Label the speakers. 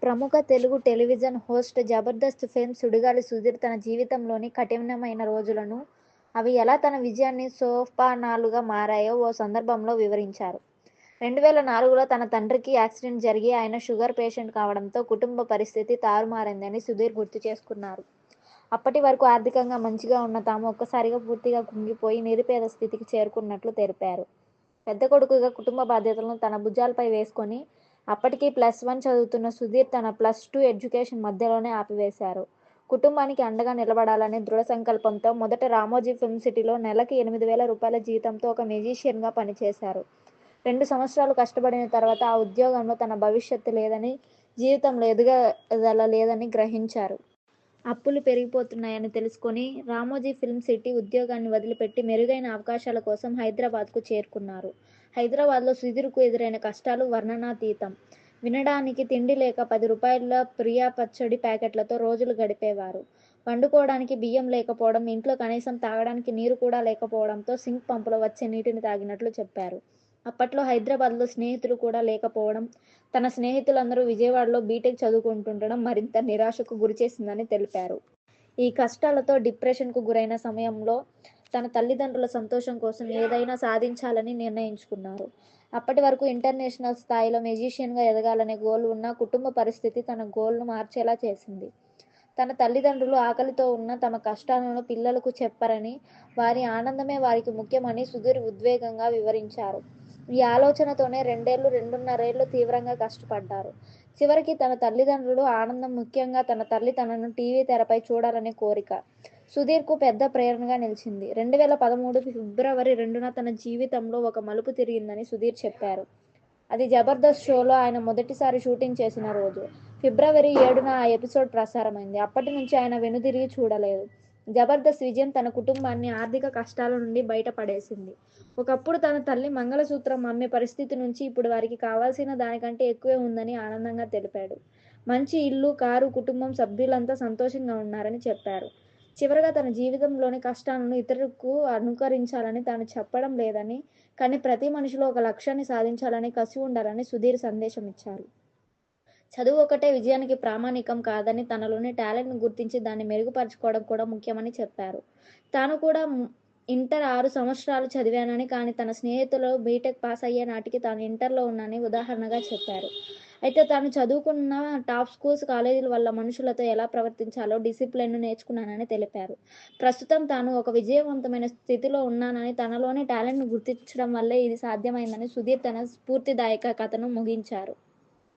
Speaker 1: ప్రముఖ Telugu television host 'Jabardasth' fame Sudigali Sudheer తన జీవితంలోని కఠినమైన రోజులను, అవి ఎలా తన విజయాన్ని సోపానాలుగా మారాయో ఓ సందర్భంలో వివరించారు. 2004లో తన తండ్రికి యాక్సిడెంట్ జరిగి ఆయన షుగర్ పేషెంట్ కావడంతో కుటుంబ పరిస్థితి తారుమారైందని సుధీర్ గుర్తు చేసుకున్నారు. అప్పటి వరకు ఆర్థికంగా మంచిగా ఉన్న తాము ఒక్కసారిగా పూర్తిగా కుంగిపోయి నిరుపేద స్థితికి చేరుకున్నట్లు తెలిపారు. పెద్ద కొడుకుగా కుటుంబ బాధ్యతలను తన భుజాలపై వేసుకొని అప్పటికి +1 చదువుతున్న సుధీర్ తన +2 ఎడ్యుకేషన్ మధ్యలోనే ఆపివేశారు. కుటుంబానికి అండగా నిలబడాలనే దృఢ సంకల్పంతో మొదట రామోజీ ఫిల్మ్ సిటీలో నెలకి రూ. 8,000 జీతంతో ఒక మ్యూజిషియన్గా పనిచేశారు. 2 సంవత్సరాలు కష్టపడిన తర్వాత ఆ ఉద్యోగంలో తన భవిష్యత్తు లేదని, జీవితంలో ఎదుగుదల లేదని గ్రహించారు. అప్పులు పెరిగిపోతున్నాయని తెలుసుకొని రామోజీ ఫిల్మ్ సిటీ ఉద్యోగాన్ని వదిలిపెట్టి మెరుగైన అవకాశాల కోసం హైదరాబాద్కు చేరుకున్నారు. హైదరాబాద్లో సుధీర్కు ఎదురైన కష్టాలు వర్ణనాతీతం. వినడానికి తిండి లేక రూ. 10 ప్రియా పచ్చడి ప్యాకెట్లతో రోజులు గడిపేవారు. వండుకోవడానికి బియ్యం లేకపోవడం, ఇంట్లో కనీసం తాగడానికి నీరు కూడా లేకపోవడంతో సింక్ పంపులో వచ్చే నీటిని తాగినట్లు చెప్పారు. అప్పట్లో హైదరాబాద్లో స్నేహితులు కూడా లేకపోవడం, తన స్నేహితులందరూ విజయవాడలో బీటెక్ చదువుకుంటుండడం మరింత నిరాశకు గురిచేసిందని తెలిపారు. ఈ కష్టాలతో డిప్రెషన్కు గురైన సమయంలో తన తల్లిదండ్రుల సంతోషం కోసం ఏదైనా సాధించాలని నిర్ణయించుకున్నారు. అప్పటి వరకు ఇంటర్నేషనల్ స్థాయిలో మ్యూజిషియన్గా ఎదగాలనే గోల్ ఉన్న కుటుంబ పరిస్థితి తన గోల్ను మార్చేలా చేసింది. తన తల్లిదండ్రులు ఆకలితో ఉన్న తమ కష్టాలను పిల్లలకు చెప్పరని, వారి ఆనందమే వారికి ముఖ్యమని సుధీర్ ఉద్వేగంగా వివరించారు. ఈ ఆలోచనతోనే 2–2.5 ఏళ్లు తీవ్రంగా కష్టపడ్డారు. చివరికి తన తల్లిదండ్రులు ఆనందం ముఖ్యంగా తన తల్లి తనను టీవీ తెరపై చూడాలనే కోరిక సుధీర్కు పెద్ద ప్రేరణగా నిలిచింది. 2013 ఫిబ్రవరి 2న తన జీవితంలో ఒక మలుపు తిరిగిందని సుధీర్ చెప్పారు. అది 'జబర్దస్త్' షోలో ఆయన మొదటిసారి షూటింగ్ చేసిన రోజు. ఫిబ్రవరి 7న ఆ ఎపిసోడ్ ప్రసారమైంది. అప్పటి నుంచి ఆయన వెనుదిరిగి చూడలేదు. 'జబర్దస్త్' విజయం తన కుటుంబాన్ని ఆర్థిక కష్టాల నుండి బయటపడేసింది. ఒకప్పుడు తన తల్లి మంగళసూత్రం అమ్మే పరిస్థితి నుంచి ఇప్పుడు వారికి కావాల్సిన దానికంటే ఎక్కువే ఉందని ఆనందంగా తెలిపాడు. మంచి ఇల్లు, కారు, కుటుంబం సభ్యులంతా సంతోషంగా ఉన్నారని చెప్పారు. చివరగా తన జీవితంలోని కష్టాలను ఇతరులకు అనుకరించాలని తాను చెప్పడం లేదని, కానీ ప్రతి మనిషిలో ఒక లక్ష్యాన్ని సాధించాలనే కసి ఉండాలని సుధీర్ సందేశం ఇచ్చారు. చదువు ఒక్కటే విజయానికి ప్రామాణికం కాదని, తనలోని టాలెంట్ను గుర్తించి దాన్ని మెరుగుపరుచుకోవడం కూడా ముఖ్యమని చెప్పారు. తాను కూడా ఇంటర్ 6 సంవత్సరాలు చదివానని, కానీ తన స్నేహితులు బీటెక్ పాస్ అయ్యే నాటికి తాను ఇంటర్లో ఉన్నానని ఉదాహరణగా చెప్పారు. అయితే తాను చదువుకున్న టాప్ స్కూల్స్, కాలేజీల వల్ల మనుషులతో ఎలా ప్రవర్తించాలో డిసిప్లిన్ను నేర్చుకున్నానని తెలిపారు. ప్రస్తుతం తాను ఒక విజయవంతమైన స్థితిలో ఉన్నానని, తనలోని టాలెంట్ను గుర్తించడం వల్లే ఇది సాధ్యమైందని సుధీర్ తన స్ఫూర్తిదాయక కథను ముగించారు.